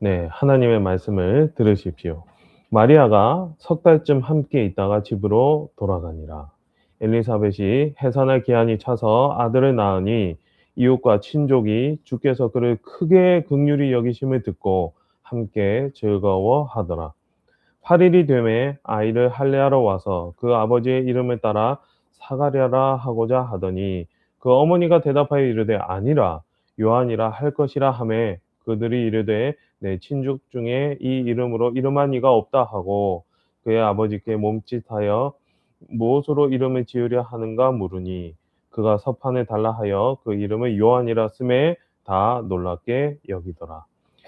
네, 하나님의 말씀을 들으십시오. 마리아가 석 달쯤 함께 있다가 집으로 돌아가니라. 엘리사벳이 해산할 기한이 차서 아들을 낳으니 이웃과 친족이 주께서 그를 크게 긍휼히 여기심을 듣고 함께 즐거워하더라. 8일이 되매 아이를 할례하러 와서 그 아버지의 이름을 따라 사가랴라 하고자 하더니 그 어머니가 대답하여 이르되 아니라 요한이라 할 것이라 하매 그들이 이르되 내 친족 중에 이 이름으로 이름한 이가 없다 하고 그의 아버지께 몸짓하여 무엇으로 이름을 지으려 하는가 물으니 그가 서판을 달라 하여 그 이름을 요한이라 쓰매 다 놀랍게 여기더라.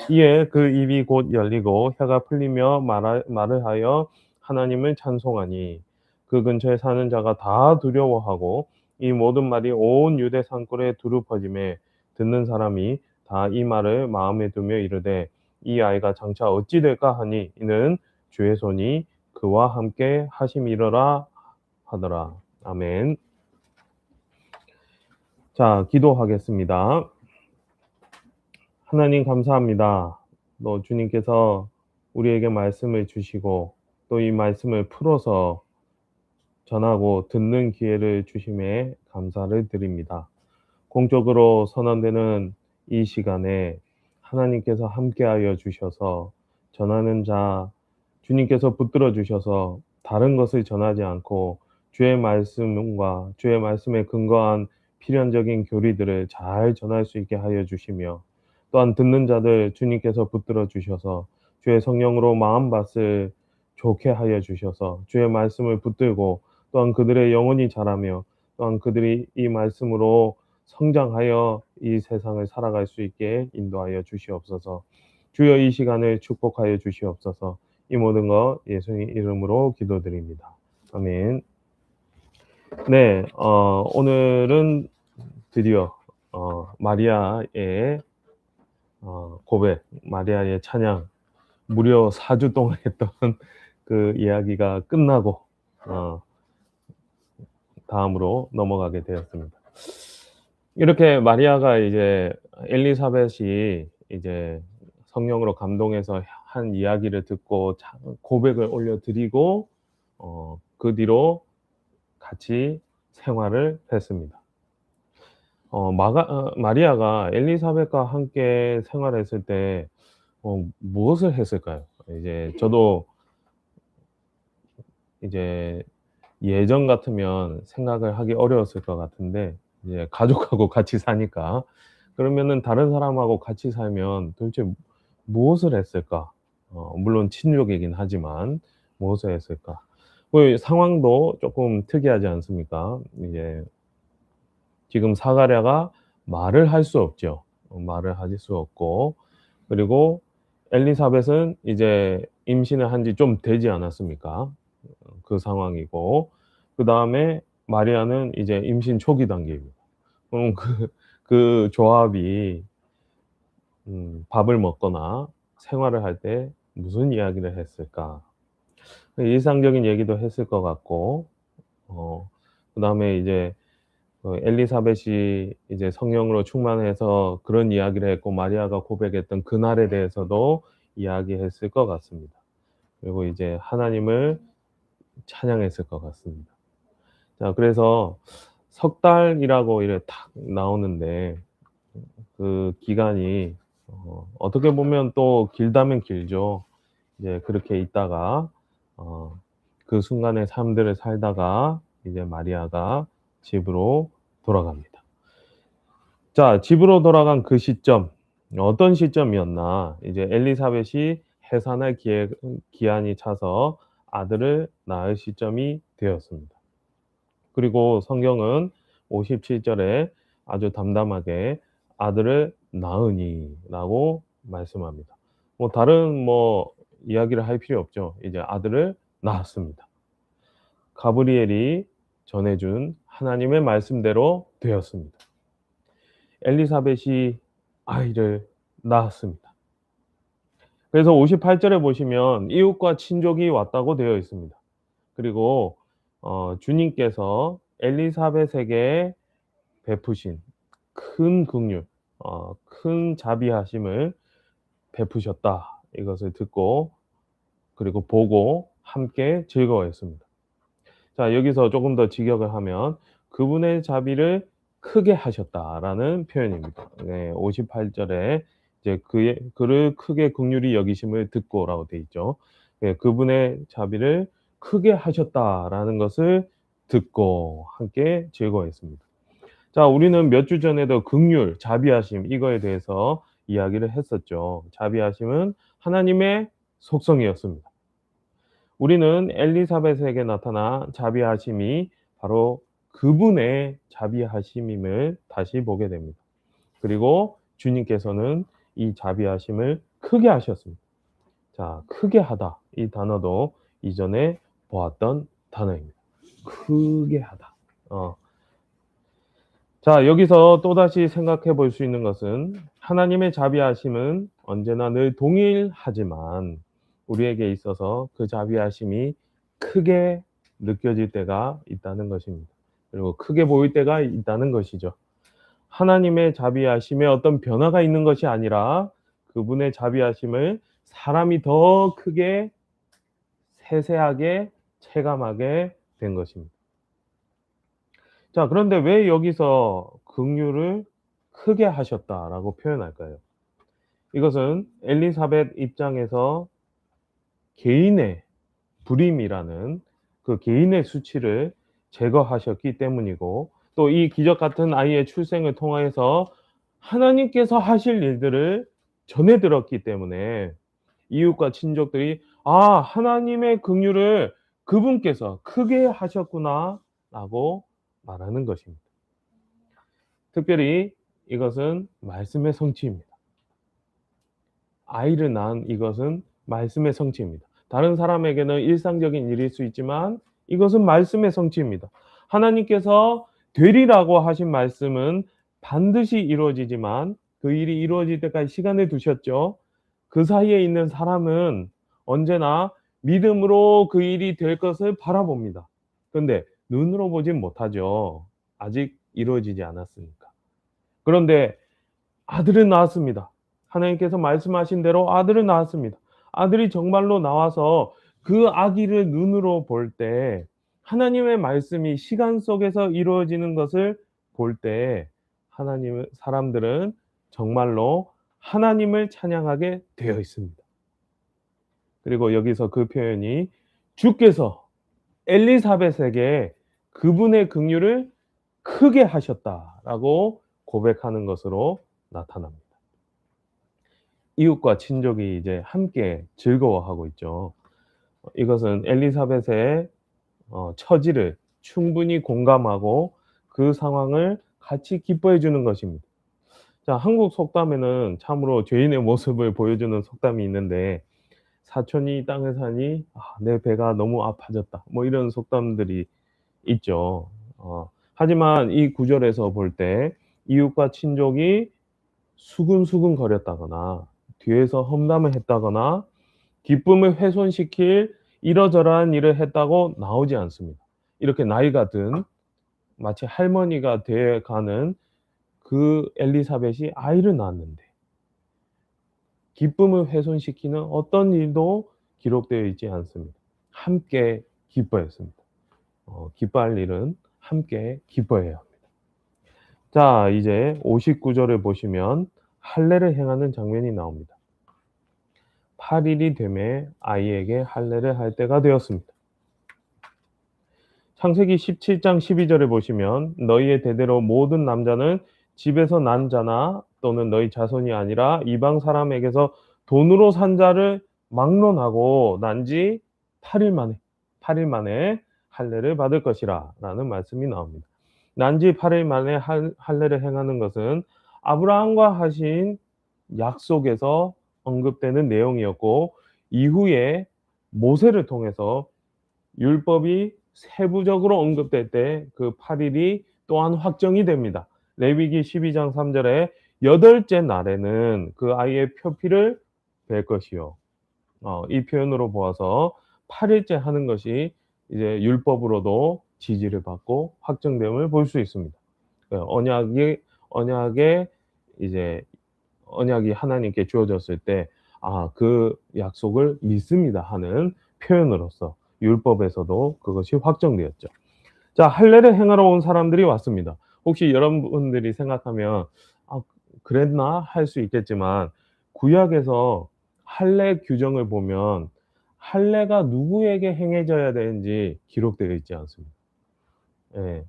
이에 그 입이 곧 열리고 혀가 풀리며 말을 하여 하나님을 찬송하니 그 근처에 사는 자가 다 두려워하고 이 모든 말이 온 유대 산골에 두루 퍼짐에 듣는 사람이 다 이 말을 마음에 두며 이르되 이 아이가 장차 어찌 될까 하니 이는 주의 손이 그와 함께 하심이러라 하더라. 아멘. 자, 기도하겠습니다. 하나님 감사합니다. 또 주님께서 우리에게 말씀을 주시고 또 이 말씀을 풀어서 전하고 듣는 기회를 주심에 감사를 드립니다. 공적으로 선언되는 이 시간에 하나님께서 함께하여 주셔서 전하는 자 주님께서 붙들어 주셔서 다른 것을 전하지 않고 주의 말씀과 주의 말씀에 근거한 필연적인 교리들을 잘 전할 수 있게 하여 주시며 또한 듣는 자들 주님께서 붙들어 주셔서 주의 성령으로 마음밭을 좋게 하여 주셔서 주의 말씀을 붙들고 또한 그들의 영혼이 자라며 또한 그들이 이 말씀으로 성장하여 이 세상을 살아갈 수 있게 인도하여 주시옵소서. 주여 이 시간을 축복하여 주시옵소서. 이 모든 것 예수의 이름으로 기도드립니다. 아멘. 네, 오늘은 드디어 마리아의 고백, 마리아의 찬양, 무려 4주 동안 했던 그 이야기가 끝나고 다음으로 넘어가게 되었습니다. 이렇게 마리아가 이제 엘리사벳이 이제 성령으로 감동해서 한 이야기를 듣고 고백을 올려드리고 그 뒤로 같이 생활을 했습니다. 마리아가 엘리사벳과 함께 생활했을 때 무엇을 했을까요? 이제 저도 이제 예전 같으면 생각을 하기 어려웠을 것 같은데 이제 가족하고 같이 사니까 그러면은 다른 사람하고 같이 살면 도대체 무엇을 했을까? 물론 친족이긴 하지만 무엇을 했을까? 그 상황도 조금 특이하지 않습니까? 이제 지금 사가랴가 말을 할 수 없죠. 말을 하실 수 없고 그리고 엘리사벳은 이제 임신을 한 지 좀 되지 않았습니까? 그 상황이고 그다음에 마리아는 이제 임신 초기 단계입니다. 그럼 그 조합이 밥을 먹거나 생활을 할 때 무슨 이야기를 했을까? 일상적인 얘기도 했을 것 같고 그다음에 이제 엘리사벳이 이제 성령으로 충만해서 그런 이야기를 했고 마리아가 고백했던 그날에 대해서도 이야기했을 것 같습니다. 그리고 이제 하나님을 찬양했을 것 같습니다. 자, 그래서 석 달이라고 이렇게 탁 나오는데 그 기간이 어떻게 보면 또 길다면 길죠. 이제 그렇게 있다가 어 그 순간의 삶들을 살다가 이제 마리아가 집으로 돌아갑니다. 자, 집으로 돌아간 그 시점 어떤 시점이었나? 이제 엘리사벳이 해산할 기한이 차서 아들을 낳을 시점이 되었습니다. 그리고 성경은 57 절에 아주 담담하게 "아들을 낳으니"라고 말씀합니다. 다른 이야기를 할 필요 없죠. 이제 아들을 낳았습니다. 가브리엘이 전해 준 하나님의 말씀대로 되었습니다. 엘리사벳이 아이를 낳았습니다. 그래서 58 절에 보시면 이웃과 친족이 왔다고 되어 있습니다. 그리고 주님께서 엘리사벳에게 베푸신 큰 긍휼, 큰 자비하심을 베푸셨다. 이것을 듣고 그리고 보고 함께 즐거워했습니다. 자, 여기서 조금 더 직역을 하면 그분의 자비를 크게 하셨다라는 표현입니다. 네, 58 절에 이제 그를 크게 긍휼히 여기심을 듣고라고 돼 있죠. 예, 그분의 자비를 크게 하셨다라는 것을 듣고 함께 즐거워했습니다. 자, 우리는 몇 주 전에도 긍휼, 자비하심 이거에 대해서 이야기를 했었죠. 자비하심은 하나님의 속성이었습니다. 우리는 엘리사벳에게 나타난 자비하심이 바로 그분의 자비하심임을 다시 보게 됩니다. 그리고 주님께서는 이 자비하심을 크게 하셨습니다. 자, 크게 하다. 이 단어도 이전에 보았던 단어입니다. 크게 하다. 자, 여기서 또다시 생각해 볼 수 있는 것은 하나님의 자비하심은 언제나 늘 동일하지만 우리에게 있어서 그 자비하심이 크게 느껴질 때가 있다는 것입니다. 그리고 크게 보일 때가 있다는 것이죠. 하나님의 자비하심에 어떤 변화가 있는 것이 아니라 그분의 자비하심을 사람이 더 크게 세세하게 체감하게 된 것입니다. 자, 그런데 왜 여기서 긍휼을 크게 하셨다라고 표현할까요? 이것은 엘리사벳 입장에서 개인의 불임이라는 그 개인의 수치를 제거하셨기 때문이고 또 이 기적 같은 아이의 출생을 통해서 하나님께서 하실 일들을 전해 들었기 때문에 이웃과 친족들이 하나님의 긍휼을 그분께서 크게 하셨구나라고 말하는 것입니다. 특별히 이것은 말씀의 성취입니다. 아이를 낳은 이것은 말씀의 성취입니다. 다른 사람에게는 일상적인 일일 수 있지만 이것은 말씀의 성취입니다. 하나님께서 되리라고 하신 말씀은 반드시 이루어지지만 그 일이 이루어질 때까지 시간을 두셨죠. 그 사이에 있는 사람은 언제나 믿음으로 그 일이 될 것을 바라봅니다. 그런데 눈으로 보진 못하죠. 아직 이루어지지 않았으니까. 그런데 아들은 낳았습니다. 하나님께서 말씀하신 대로 아들을 낳았습니다. 아들이 정말로 나와서 그 아기를 눈으로 볼 때 하나님의 말씀이 시간 속에서 이루어지는 것을 볼 때 사람들은 정말로 하나님을 찬양하게 되어 있습니다. 그리고 여기서 그 표현이 주께서 엘리사벳에게 그분의 긍휼을 크게 하셨다라고 고백하는 것으로 나타납니다. 이웃과 친족이 이제 함께 즐거워하고 있죠. 이것은 엘리사벳의 처지를 충분히 공감하고 그 상황을 같이 기뻐해 주는 것입니다. 자, 한국 속담에는 참으로 죄인의 모습을 보여주는 속담이 있는데 사촌이 이 땅을 사니 내 배가 너무 아파졌다. 뭐 이런 속담들이 있죠. 하지만 이 구절에서 볼 때 이웃과 친족이 수근수근 거렸다거나 뒤에서 험담을 했다거나 기쁨을 훼손시킬 이러저러한 일을 했다고 나오지 않습니다. 이렇게 나이가 든 마치 할머니가 돼 가는 그 엘리사벳이 아이를 낳았는데 기쁨을 훼손시키는 어떤 일도 기록되어 있지 않습니다. 함께 기뻐했습니다. 기뻐할 일은 함께 기뻐해야 합니다. 자, 이제 59절을 보시면 할례를 행하는 장면이 나옵니다. 8일이 되매 아이에게 할례를 할 때가 되었습니다. 창세기 17장 12절을 보시면 너희의 대대로 모든 남자는 집에서 난 자나 또는 너희 자손이 아니라 이방 사람에게서 돈으로 산 자를 막론하고 난 지 8일 만에 할례를 받을 것이라 라는 말씀이 나옵니다. 난 지 8일 만에 할례를 행하는 것은 아브라함과 하신 약속에서 언급되는 내용이었고 이후에 모세를 통해서 율법이 세부적으로 언급될 때 그 8일이 또한 확정이 됩니다. 레위기 12장 3절에 여덟째 날에는 그 아이의 표피를 뺄 것이요. 이 표현으로 보아서 8일째 하는 것이 이제 율법으로도 지지를 받고 확정됨을 볼 수 있습니다. 언약에 이제 언약이 하나님께 주어졌을 때 그 약속을 믿습니다 하는 표현으로서 율법에서도 그것이 확정되었죠. 자, 할례를 행하러 온 사람들이 왔습니다. 혹시 여러분들이 생각하면 '아 그랬나?' 할 수 있겠지만 구약에서 할례 규정을 보면 할례가 누구에게 행해져야 되는지 기록되어 있지 않습니다. 예.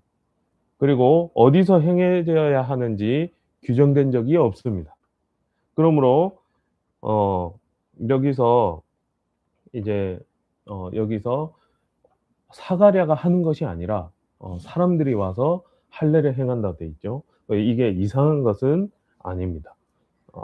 그리고 어디서 행해져야 하는지 규정된 적이 없습니다. 그러므로 어 여기서 이제 여기서 사가랴가 하는 것이 아니라 사람들이 와서 할례를 행한다 돼 있죠. 이게 이상한 것은 아닙니다.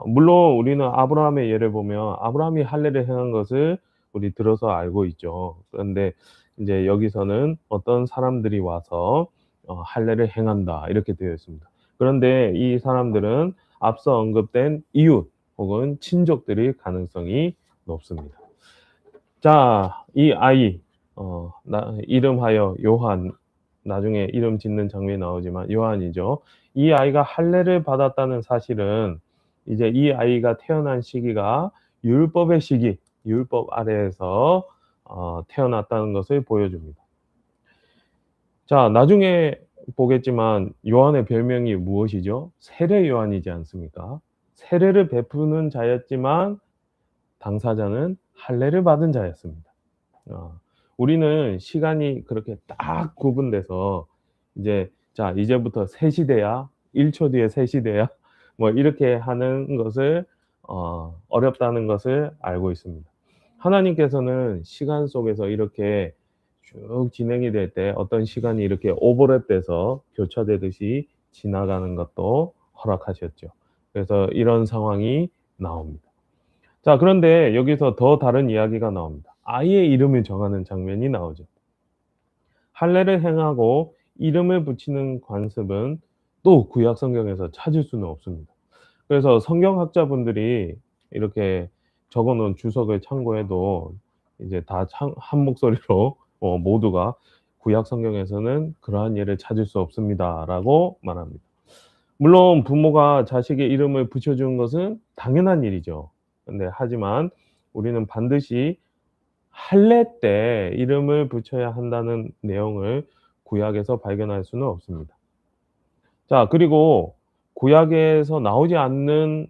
물론 우리는 아브라함의 예를 보면 아브라함이 할례를 행한 것을 우리 들어서 알고 있죠. 그런데 인제 여기서는 어떤 사람들이 와서 할례를 행한다 이렇게 되어 있습니다. 그런데 이 사람들은 앞서 언급된 이웃 혹은 친족들일 가능성이 높습니다. 자, 이 아이 나 이름하여 요한, 나중에 이름 짓는 장면이 나오지만 요한이죠. 이 아이가 할례를 받았다는 사실은 이제 이 아이가 태어난 시기가 율법의 시기, 율법 아래에서 태어났다는 것을 보여줍니다. 자, 나중에 보겠지만 요한의 별명이 무엇이죠? 세례 요한이지 않습니까? 세례를 베푸는 자였지만 당사자는 할례를 받은 자였습니다. 우리는 시간이 그렇게 딱 구분돼서 이제 '자 이제부터 새 시대야. 1초 뒤에 새 시대야.' 뭐 이렇게 하는 것을 어렵다는 것을 알고 있습니다. 하나님께서는 시간 속에서 이렇게 쭉 진행이 될 때 어떤 시간이 이렇게 오버랩돼서 교차되듯이 지나가는 것도 허락하셨죠. 그래서 이런 상황이 나옵니다. 자, 그런데 여기서 더 다른 이야기가 나옵니다. 아이의 이름을 정하는 장면이 나오죠. 할례를 행하고 이름을 붙이는 관습은 또 구약 성경에서 찾을 수는 없습니다. 그래서 성경학자분들이 이렇게 적어 놓은 주석을 참고해도 이제 다 한 목소리로 모두가 "구약 성경에서는 그러한 예를 찾을 수 없습니다."라고 말합니다. 물론 부모가 자식의 이름을 붙여 주는 것은 당연한 일이죠. 근데 하지만 우리는 반드시 할례 때 이름을 붙여야 한다는 내용을 구약에서 발견할 수는 없습니다. 자, 그리고 구약에서 나오지 않는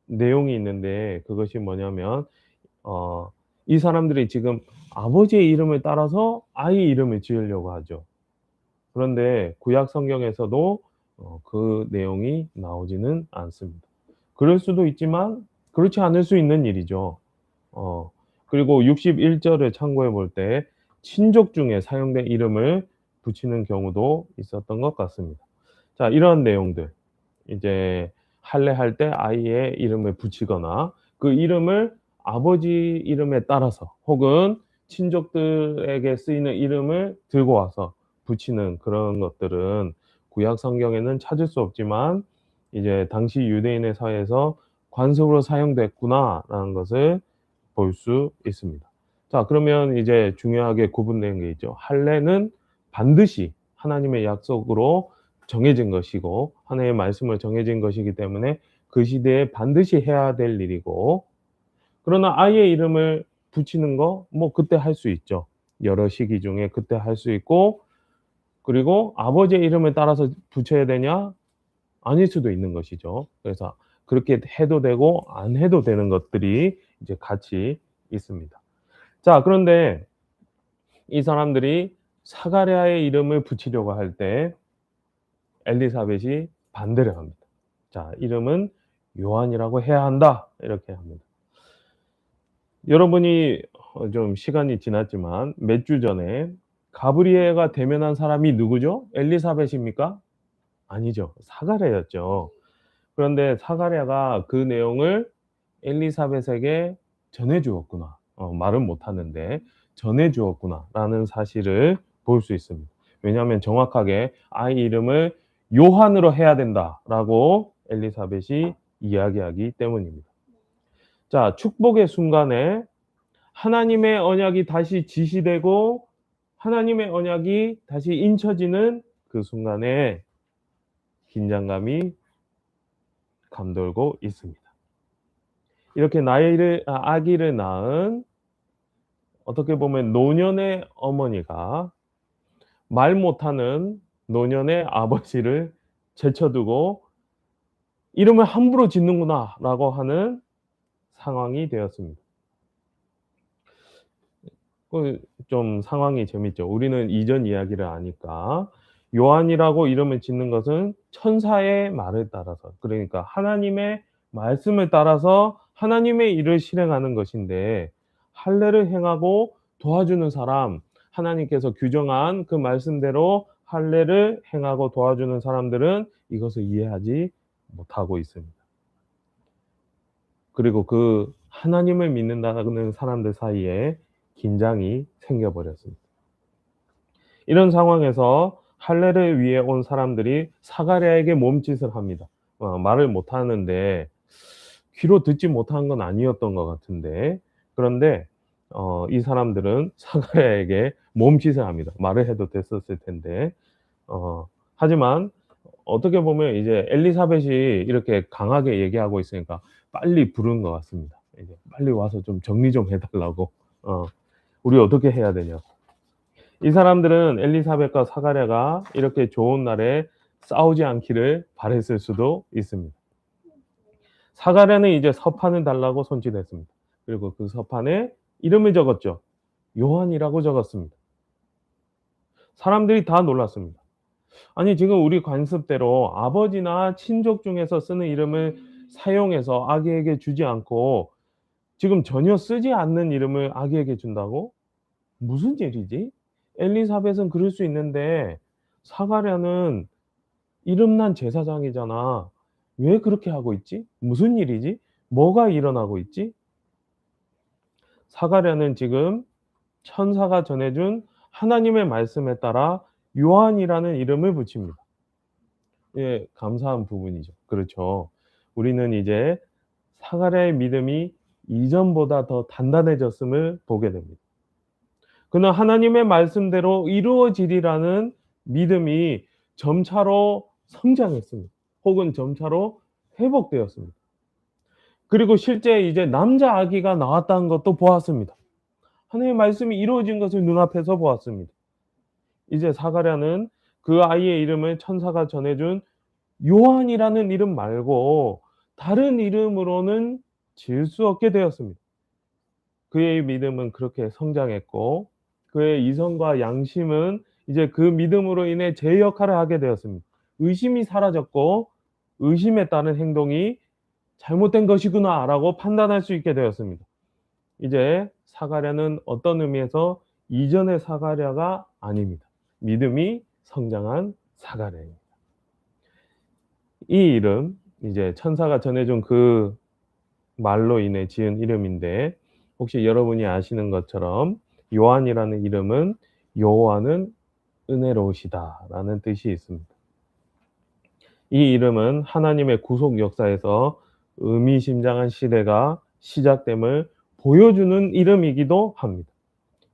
내용이 있는데 그것이 뭐냐면 어 이 사람들이 지금 아버지의 이름을 따라서 아이 이름을 지으려고 하죠. 그런데 구약 성경에서도 그 내용이 나오지는 않습니다. 그럴 수도 있지만 그렇지 않을 수 있는 일이죠. 어 그리고 61 절을 참고해 볼 때 친족 중에 사용된 이름을 붙이는 경우도 있었던 것 같습니다. 자, 이런 내용들 이제 할례할 때 아이의 이름을 붙이거나 그 이름을 아버지 이름에 따라서 혹은 친족들에게 쓰이는 이름을 들고 와서 붙이는 그런 것들은 구약 성경에는 찾을 수 없지만 이제 당시 유대인의 사회에서 '관습으로 사용됐구나.'라는 것을 볼 수 있습니다. 자, 그러면 이제 중요하게 구분되는 게 있죠. 할례는 반드시 하나님의 약속으로 정해진 것이고 하나님의 말씀으로 정해진 것이기 때문에 그 시대에 반드시 해야 될 일이고, 그러나 아이의 이름을 붙이는 거 뭐 그때 할 수 있죠. 여러 시기 중에 그때 할 수 있고, 그리고 아버지의 이름을 따라서 붙여야 되냐? 아닐 수도 있는 것이죠. 그래서 그렇게 해도 되고 안 해도 되는 것들이 이제 같이 있습니다. 자, 그런데 이 사람들이 사가랴의 이름을 붙이려고 할 때 엘리사벳이 반대를 합니다. 자, 이름은 요한이라고 해야 한다. 이렇게 합니다. 여러분이 좀 시간이 지났지만 몇 주 전에 가브리엘과 대면한 사람이 누구죠? 엘리사벳입니까? 아니죠. 사가랴였죠. 그런데 사가랴가 그 내용을 엘리사벳에게 전해 주었구나. 말은 못 하는데 전해 주었구나라는 사실을 볼 수 있습니다. 왜냐하면 정확하게 아이 이름을 요한으로 해야 된다라고 엘리사벳이 이야기하기 때문입니다. 자, 축복의 순간에 하나님의 언약이 다시 지시되고 하나님의 언약이 다시 인쳐지는 그 순간에 긴장감이 감돌고 있습니다. 이렇게 아기를 낳은 어떻게 보면 노년의 어머니가 말 못하는 노년의 아버지를 제쳐두고 '이름을 함부로 짓는구나.'라고 하는 상황이 되었습니다. 좀 상황이 재밌죠. 우리는 이전 이야기를 아니까 요한이라고 이름을 짓는 것은 천사의 말을 따라서, 그러니까 하나님의 말씀을 따라서 하나님의 일을 실행하는 것인데, 할례를 행하고 도와주는 사람, 하나님께서 규정한 그 말씀대로 할례를 행하고 도와주는 사람들은 이것을 이해하지 못하고 있습니다. 그리고 그 하나님을 믿는다는 사람들 사이에 긴장이 생겨 버렸습니다. 이런 상황에서 할례를 위해 온 사람들이 사가랴에게 몸짓을 합니다. 말을 못 하는데 귀로 듣지 못한 건 아니었던 것 같은데, 그런데 이 사람들은 사가랴에게 몸짓을 합니다. 말을 해도 됐었을 텐데. 하지만 어떻게 보면 이제 엘리사벳이 이렇게 강하게 얘기하고 있으니까 빨리 부른 것 같습니다. 이제 빨리 와서 좀 정리 좀 해 달라고. 어 "우리 어떻게 해야 되냐."고. 이 사람들은 엘리사벳과 사가랴가 이렇게 좋은 날에 싸우지 않기를 바랐을 수도 있습니다. 사가랴는 이제 서판을 달라고 손짓했습니다. 그리고 그 서판에 이름을 적었죠. 요한이라고 적었습니다. 사람들이 다 놀랐습니다. 아니, 지금 우리 관습대로 아버지나 친족 중에서 쓰는 이름을 사용해서 아기에게 주지 않고 지금 전혀 쓰지 않는 이름을 아기에게 준다고? 무슨 일이지? 엘리사벳은 그럴 수 있는데 사가랴는 이름난 제사장이잖아. 왜 그렇게 하고 있지? 무슨 일이지? 뭐가 일어나고 있지? 사가랴는 지금 천사가 전해준 하나님의 말씀에 따라 요한이라는 이름을 붙입니다. 예, 감사한 부분이죠. 그렇죠. 우리는 이제 사가랴의 믿음이 이전보다 더 단단해졌음을 보게 됩니다. 그는 하나님의 말씀대로 이루어지리라는 믿음이 점차로 성장했습니다. 혹은 점차로 회복되었습니다. 그리고 실제 이제 남자 아기가 나왔다는 것도 보았습니다. 하나님의 말씀이 이루어진 것을 눈앞에서 보았습니다. 이제 사가랴는 그 아이의 이름을 천사가 전해준 요한이라는 이름 말고 다른 이름으로는 지을 수 없게 되었습니다. 그의 믿음은 그렇게 성장했고 그의 이성과 양심은 이제 그 믿음으로 인해 제 역할을 하게 되었습니다. 의심이 사라졌고 의심에 따른 행동이 '잘못된 것이구나.'라고 판단할 수 있게 되었습니다. 이제 사가랴는 어떤 의미에서 이전의 사가랴가 아닙니다. 믿음이 성장한 사가랴입니다. 이 이름, 이제 천사가 전해준 그 말로 인해 지은 이름인데, 혹시 여러분이 아시는 것처럼 요한이라는 이름은 여호와는 은혜로우시다라는 뜻이 있습니다. 이 이름은 하나님의 구속 역사에서 의미심장한 시대가 시작됨을 보여주는 이름이기도 합니다.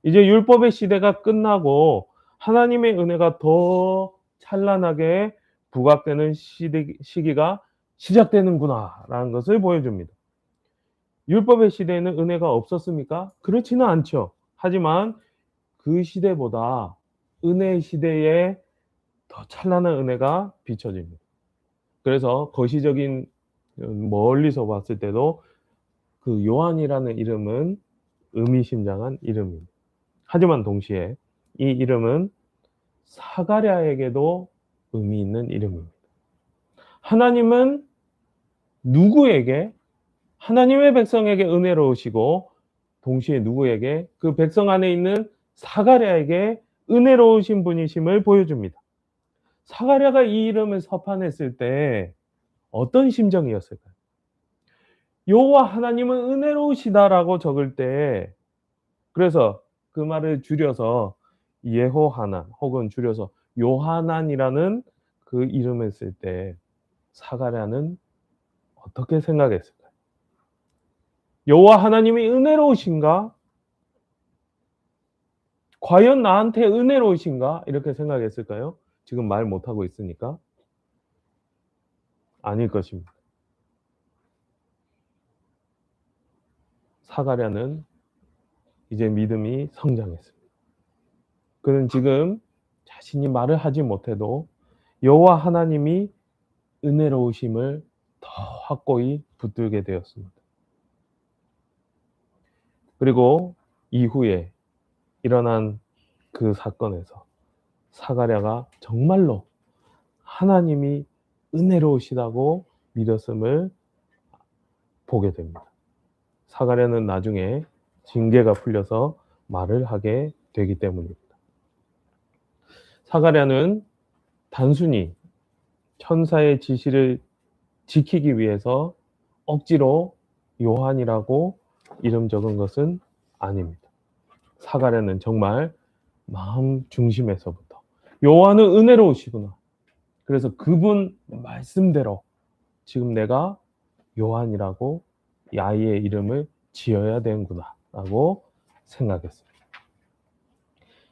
이제 율법의 시대가 끝나고 하나님의 은혜가 더 찬란하게 부각되는 시기가 시작되는구나라는 것을 보여줍니다. 율법의 시대에는 은혜가 없었습니까? 그렇지는 않죠. 하지만 그 시대보다 은혜의 시대에 더 찬란한 은혜가 비춰집니다. 그래서 거시적인 멀리서 봤을 때도 그 요한이라는 이름은 의미심장한 이름입니다. 하지만 동시에 이 이름은 사가랴에게도 의미 있는 이름입니다. 하나님은 누구에게? 하나님의 백성에게 은혜로우시고 동시에 누구에게? 그 백성 안에 있는 사가랴에게 은혜로우신 분이심을 보여줍니다. 사가랴가 이 이름을 서판했을 때 어떤 심정이었을까요? 여호와 하나님은 은혜로우시다라고 적을 때, 그래서 그 말을 줄여서 예호하난 혹은 줄여서 요하난이라는 그 이름을 쓸 때 사가랴는 어떻게 생각했을까요? 여호와 하나님이 은혜로우신가? 과연 나한테 은혜로우신가? 이렇게 생각했을까요? 지금 말 못하고 있으니까. 아닐 것입니다. 사가랴는 이제 믿음이 성장했습니다. 그는 지금 자신이 말을 하지 못해도 여호와 하나님이 은혜로우심을 더 확고히 붙들게 되었습니다. 그리고 이후에 일어난 그 사건에서 사가랴가 정말로 하나님이 은혜로우시다고 믿었음을 보게 됩니다. 사가랴는 나중에 징계가 풀려서 말을 하게 되기 때문입니다. 사가랴는 단순히 천사의 지시를 지키기 위해서 억지로 요한이라고 이름 적은 것은 아닙니다. 사가랴는 정말 마음 중심에서부터 요한은 은혜로우시구나. 그래서 그분 말씀대로 지금 내가 요한이라고 이 아이의 이름을 지어야 되는구나 라고 생각했습니다.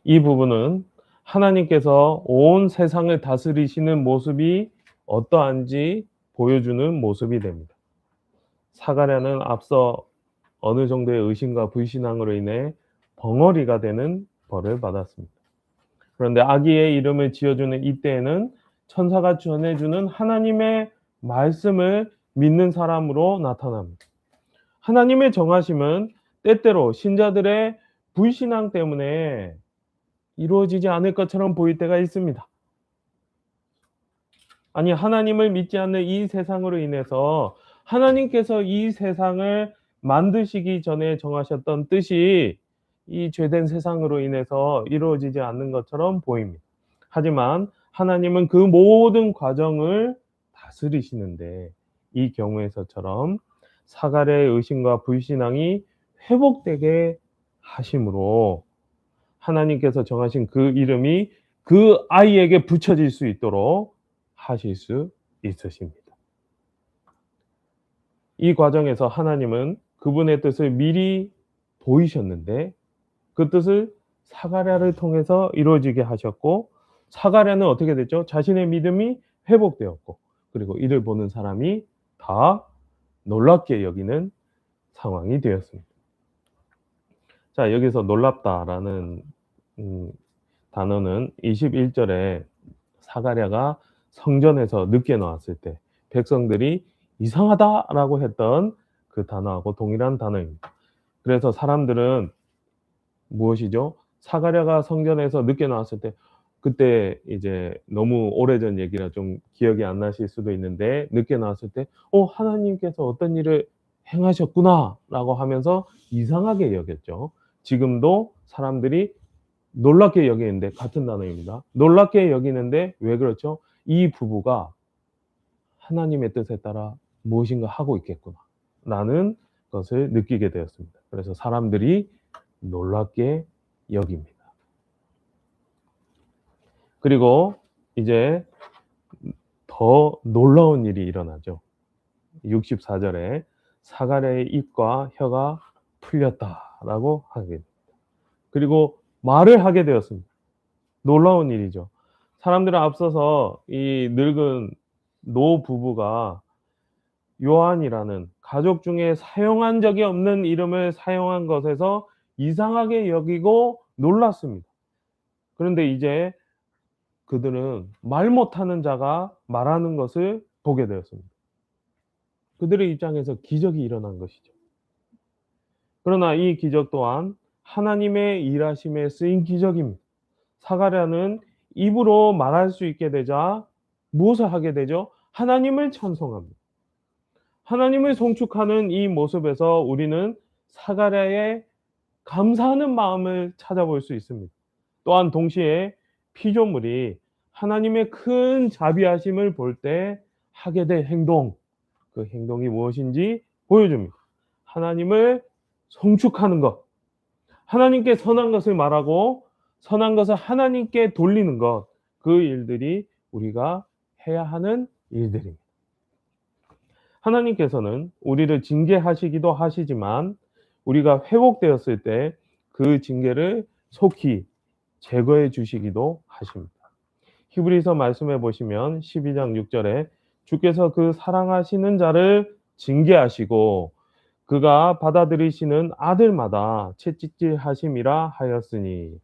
이 부분은 하나님께서 온 세상을 다스리시는 모습이 어떠한지 보여주는 모습이 됩니다. 사가랴는 앞서 어느 정도의 의심과 불신앙으로 인해 벙어리가 되는 벌을 받았습니다. 그런데 아기의 이름을 지어주는 이때에는 천사가 전해주는 하나님의 말씀을 믿는 사람으로 나타납니다. 하나님의 정하심은 때때로 신자들의 불신앙 때문에 이루어지지 않을 것처럼 보일 때가 있습니다. 아니, 하나님을 믿지 않는 이 세상으로 인해서 하나님께서 이 세상을 만드시기 전에 정하셨던 뜻이 이 죄된 세상으로 인해서 이루어지지 않는 것처럼 보입니다. 하지만 하나님은 그 모든 과정을 다스리시는데 이 경우에서처럼 사가랴의 의심과 불신앙이 회복되게 하심으로 하나님께서 정하신 그 이름이 그 아이에게 붙여질 수 있도록 하실 수 있으십니다. 이 과정에서 하나님은 그분의 뜻을 미리 보이셨는데 그 뜻을 사가랴를 통해서 이루어지게 하셨고 사가랴는 어떻게 됐죠? 자신의 믿음이 회복되었고 그리고 이를 보는 사람이 다 놀랍게 여기는 상황이 되었습니다. 자, 여기서 놀랍다라는 단어는 21절에 사가랴가 성전에서 늦게 나왔을 때 백성들이 이상하다라고 했던 그 단어하고 동일한 단어입니다. 그래서 사람들은 무엇이죠? 사가랴가 성전에서 늦게 나왔을 때 그때 이제 너무 오래전 얘기라 좀 기억이 안 나실 수도 있는데 늦게 나왔을 때 하나님께서 어떤 일을 행하셨구나라고 하면서 이상하게 여겼죠. 지금도 사람들이 놀랍게 여기는데 같은 단어입니다. 놀랍게 여기는데 왜 그렇죠? 이 부부가 하나님의 뜻에 따라 무엇인가 하고 있겠구나 라는 것을 느끼게 되었습니다. 그래서 사람들이 놀랍게 여깁니다. 그리고 이제 더 놀라운 일이 일어나죠. 64절에 사가랴의 입과 혀가 풀렸다라고 하게 됩니다. 그리고 말을 하게 되었습니다. 놀라운 일이죠. 사람들은 앞서서 이 늙은 노 부부가 요한이라는 가족 중에 사용한 적이 없는 이름을 사용한 것에서 이상하게 여기고 놀랐습니다. 그런데 이제 그들은 말 못하는 자가 말하는 것을 보게 되었습니다. 그들의 입장에서 기적이 일어난 것이죠. 그러나 이 기적 또한 하나님의 일하심에 쓰인 기적입니다. 사가랴는 입으로 말할 수 있게 되자 무엇을 하게 되죠? 하나님을 찬송합니다. 하나님을 송축하는 이 모습에서 우리는 사가랴의 감사하는 마음을 찾아볼 수 있습니다. 또한 동시에 피조물이 하나님의 큰 자비하심을 볼 때 하게 될 행동, 그 행동이 무엇인지 보여줍니다. 하나님을 송축하는 것, 하나님께 선한 것을 말하고 선한 것을 하나님께 돌리는 것, 그 일들이 우리가 해야 하는 일들입니다. 하나님께서는 우리를 징계하시기도 하시지만 우리가 회복되었을 때 그 징계를 속히 제거해 주시기도 하십니다. 히브리서 말씀해 보시면 12장 6절에 주께서 그 사랑하시는 자를 징계하시고 그가 받아들이시는 아들마다 채찍질하심이라 하였으니.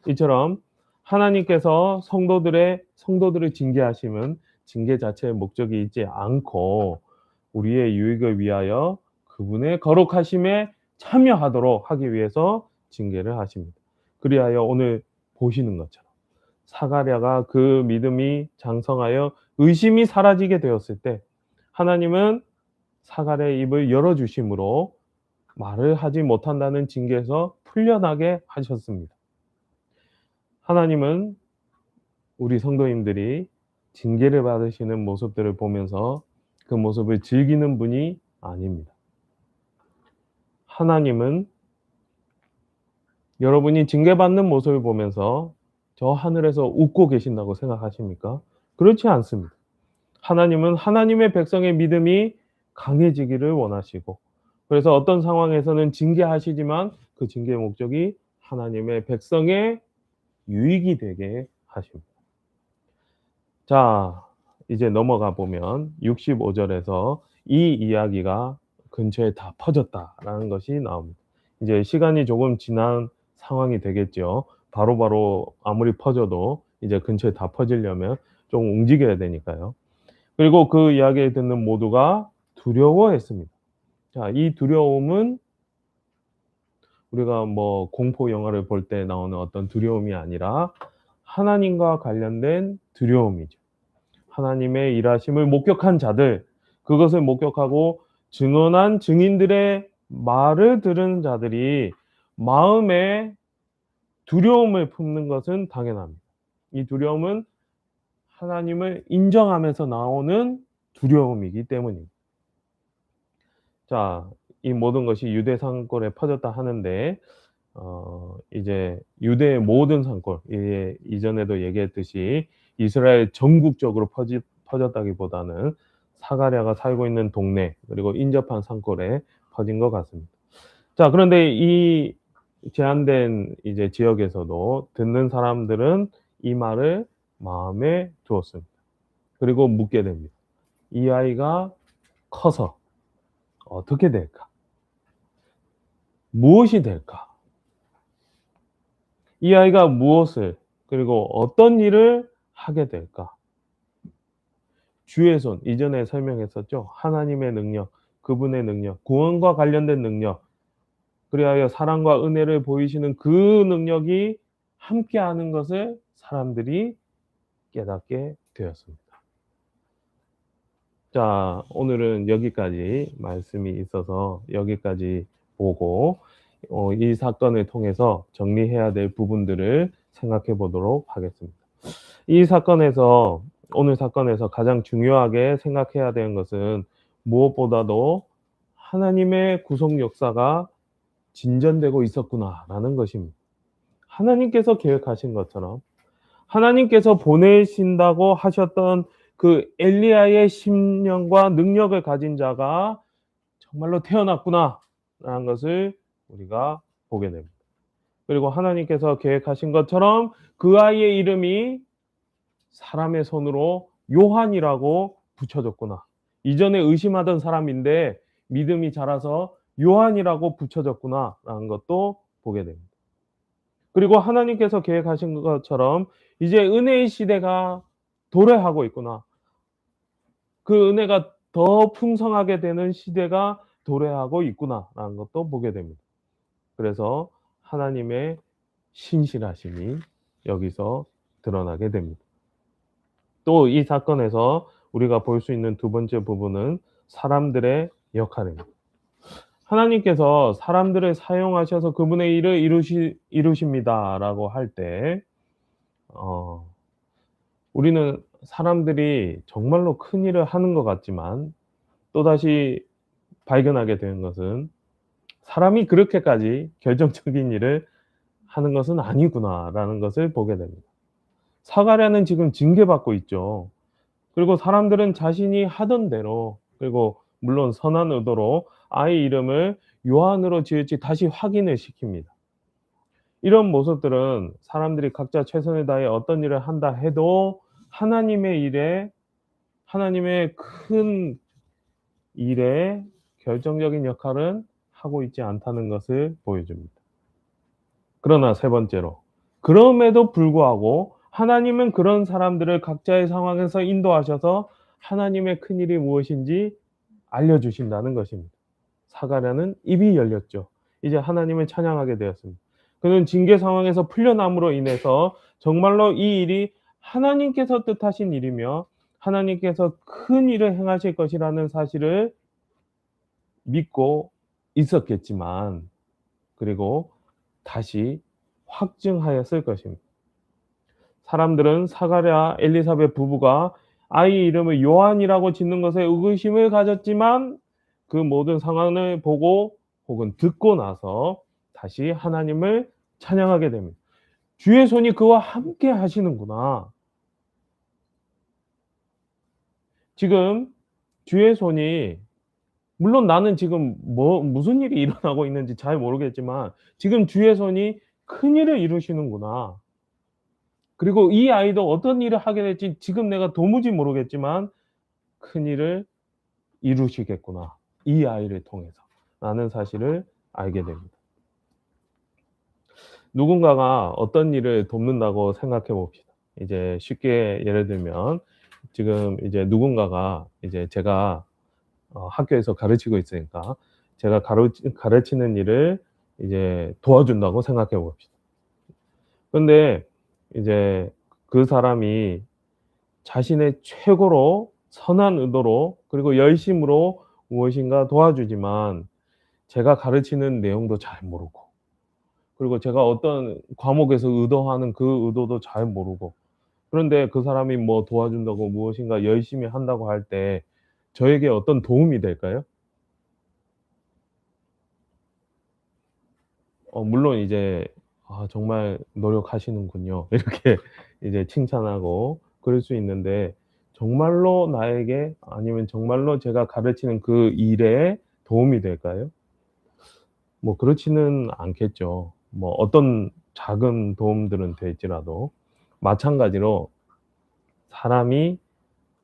이처럼 하나님께서 성도들을 징계하심은 징계 자체의 목적이 있지 않고 우리의 유익을 위하여 그분의 거룩하심에 참여하도록 하기 위해서 징계를 하십니다. 그리하여 오늘 보시는 것처럼 사가랴가 그 믿음이 장성하여 의심이 사라지게 되었을 때 하나님은 사가랴의 입을 열어주심으로 말을 하지 못한다는 징계에서 풀려나게 하셨습니다. 하나님은 우리 성도님들이 징계를 받으시는 모습들을 보면서 그 모습을 즐기는 분이 아닙니다. 하나님은 여러분이 징계받는 모습을 보면서 저 하늘에서 웃고 계신다고 생각하십니까? 그렇지 않습니다. 하나님은 하나님의 백성의 믿음이 강해지기를 원하시고 그래서 어떤 상황에서는 징계하시지만 그 징계의 목적이 하나님의 백성의 유익이 되게 하십니다. 자, 이제 넘어가 보면 65절에서 이 이야기가 근처에 다 퍼졌다라는 것이 나옵니다. 이제 시간이 조금 지난 상황이 되겠죠. 바로바로 아무리 퍼져도 이제 근처에 다 퍼지려면 좀 움직여야 되니까요. 그리고 그 이야기를 듣는 모두가 두려워했습니다. 자, 이 두려움은 우리가 뭐 공포 영화를 볼 때 나오는 어떤 두려움이 아니라 하나님과 관련된 두려움이죠. 하나님의 일하심을 목격한 자들, 그것을 목격하고 증언한 증인들의 말을 들은 자들이 마음에 두려움을 품는 것은 당연합니다. 이 두려움은 하나님을 인정하면서 나오는 두려움이기 때문입니다. 자, 이 모든 것이 유대 산골에 퍼졌다 하는데 이제 유대의 모든 산골, 이전에도 얘기했듯이 이스라엘 전국적으로 퍼졌다기보다는 사가랴가 살고 있는 동네 그리고 인접한 산골에 퍼진 것 같습니다. 자, 그런데 이 제한된 이제 지역에서도 듣는 사람들은 이 말을 마음에 두었습니다. 그리고 묻게 됩니다. 이 아이가 커서 어떻게 될까? 무엇이 될까? 이 아이가 무엇을 그리고 어떤 일을 하게 될까? 주의 손, 이전에 설명했었죠. 하나님의 능력, 그분의 능력, 구원과 관련된 능력, 그리하여 사랑과 은혜를 보이시는 그 능력이 함께하는 것을 사람들이 깨닫게 되었습니다. 자, 오늘은 여기까지 말씀이 있어서 여기까지 보고 이 사건을 통해서 정리해야 될 부분들을 생각해 보도록 하겠습니다. 이 사건에서 오늘 사건에서 가장 중요하게 생각해야 되는 것은 무엇보다도 하나님의 구속 역사가 진전되고 있었구나라는 것입니다. 하나님께서 계획하신 것처럼 하나님께서 보내신다고 하셨던 그 엘리야의 심령과 능력을 가진 자가 정말로 태어났구나라는 것을 우리가 보게 됩니다. 그리고 하나님께서 계획하신 것처럼 그 아이의 이름이 사람의 손으로 요한이라고 붙여졌구나. 이전에 의심하던 사람인데 믿음이 자라서 요한이라고 붙여졌구나라는 것도 보게 됩니다. 그리고 하나님께서 계획하신 것처럼 이제 은혜의 시대가 도래하고 있구나. 그 은혜가 더 풍성하게 되는 시대가 도래하고 있구나라는 것도 보게 됩니다. 그래서 하나님의 신실하심이 여기서 드러나게 됩니다. 또 이 사건에서 우리가 볼 수 있는 두 번째 부분은 사람들의 역할입니다. 하나님께서 사람들을 사용하셔서 그분의 일을 이루십니다라고 할 때 우리는 사람들이 정말로 큰 일을 하는 것 같지만 또다시 발견하게 되는 것은 사람이 그렇게까지 결정적인 일을 하는 것은 아니구나라는 것을 보게 됩니다. 사가랴는 지금 징계받고 있죠. 그리고 사람들은 자신이 하던 대로 그리고 물론 선한 의도로 아이 이름을 요한으로 지을지 다시 확인을 시킵니다. 이런 모습들은 사람들이 각자 최선을 다해 어떤 일을 한다 해도 하나님의 일에 하나님의 큰 일에 결정적인 역할은 하고 있지 않다는 것을 보여줍니다. 그러나 세 번째로, 그럼에도 불구하고 하나님은 그런 사람들을 각자의 상황에서 인도하셔서 하나님의 큰일이 무엇인지 알려주신다는 것입니다. 사가랴는 입이 열렸죠. 이제 하나님을 찬양하게 되었습니다. 그는 징계 상황에서 풀려남으로 인해서 정말로 이 일이 하나님께서 뜻하신 일이며 하나님께서 큰 일을 행하실 것이라는 사실을 믿고 있었겠지만, 그리고 다시 확증하였을 것입니다. 사람들은 사가랴 엘리사벳 부부가 아이 이름을 요한이라고 짓는 것에 의구심을 가졌지만, 그 모든 상황을 보고 혹은 듣고 나서 다시 하나님을 찬양하게 됩니다. 주의 손이 그와 함께 하시는구나. 지금 주의 손이, 물론 나는 지금 무슨 일이 일어나고 있는지 잘 모르겠지만 지금 주의 손이 큰 일을 이루시는구나. 그리고 이 아이도 어떤 일을 하게 될지 지금 내가 도무지 모르겠지만 큰 일을 이루시겠구나, 이 아이를 통해서 라는 사실을 알게 됩니다. 누군가가 어떤 일을 돕는다고 생각해 봅시다. 이제 쉽게 예를 들면 지금 이제 누군가가 이제 제가 학교에서 가르치고 있으니까 제가 가르치는 일을 이제 도와준다고 생각해 봅시다. 근데 이제 그 사람이 자신의 최고로 선한 의도로 그리고 열심으로 무엇인가 도와주지만 제가 가르치는 내용도 잘 모르고, 그리고 제가 어떤 과목에서 의도하는 그 의도도 잘 모르고, 그런데 그 사람이 뭐 도와준다고 무엇인가 열심히 한다고 할 때 저에게 어떤 도움이 될까요? 물론 이제 정말 노력하시는군요." 이렇게 이제 칭찬하고 그럴 수 있는데, 정말로 나에게, 아니면 정말로 제가 가르치는 그 일에 도움이 될까요? 뭐 그렇지는 않겠죠. 뭐 어떤 작은 도움들은 될지라도. 마찬가지로 사람이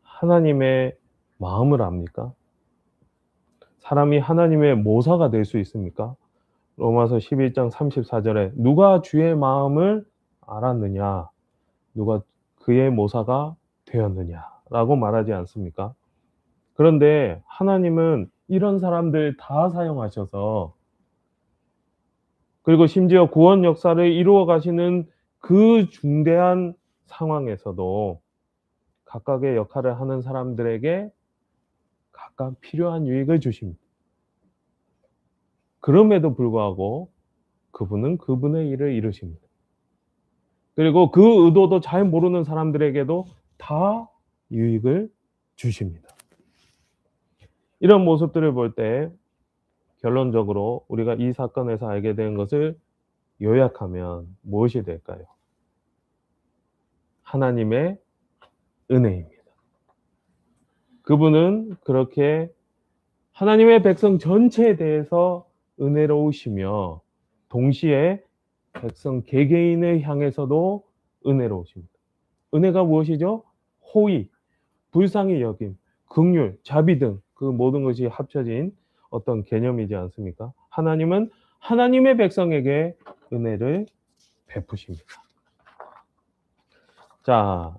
하나님의 마음을 압니까? 사람이 하나님의 모사가 될 수 있습니까? 로마서 11장 34절에 "누가 주의 마음을 알았느냐? 누가 그의 모사가 되었느냐?"라고 말하지 않습니까? 그런데 하나님은 이런 사람들 다 사용하셔서, 그리고 심지어 구원 역사를 이루어 가시는 그 중대한 상황에서도 각각의 역할을 하는 사람들에게 각각 필요한 유익을 주십니다. 그럼에도 불구하고 그분은 그분의 일을 이루십니다. 그리고 그 의도도 잘 모르는 사람들에게도 다 유익을 주십니다. 이런 모습들을 볼 때 결론적으로 우리가 이 사건에서 알게 된 것을 요약하면 무엇이 될까요? 하나님의 은혜입니다. 그분은 그렇게 하나님의 백성 전체에 대해서 은혜로우시며 동시에 백성 개개인을 향해서도 은혜로우십니다. 은혜가 무엇이죠? 호의, 불쌍히 여김, 긍휼, 자비 등 그 모든 것이 합쳐진 어떤 개념이지 않습니까? 하나님은 하나님의 백성에게 은혜를 베푸십니다. 자,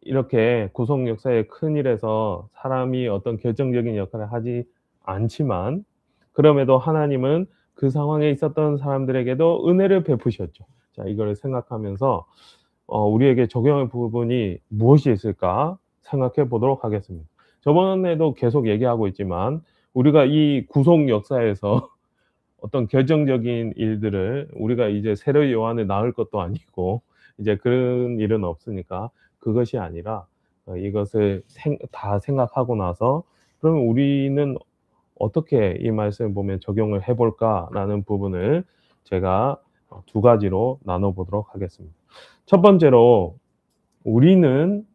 이렇게 구속 역사의 큰 일에서 사람이 어떤 결정적인 역할을 하지 않지만, 그럼에도 하나님은 그 상황에 있었던 사람들에게도 은혜를 베푸셨죠. 자, 이거를 생각하면서 우리에게 적용할 부분이 무엇이 있을까 생각해 보도록 하겠습니다. 저번에도 계속 얘기하고 있지만 우리가 이 구속 역사에서 어떤 결정적인 일들을, 우리가 이제 세례 요한을 낳을 것도 아니고 이제 그런 일은 없으니까 그것이 아니라 이것을 다 생각하고 나서 그러면 우리는 어떻게 이 말씀을 보면 적용을 해 볼까라는 부분을 제가 두 가지로 나눠 보도록 하겠습니다. 첫 번째로, 우리는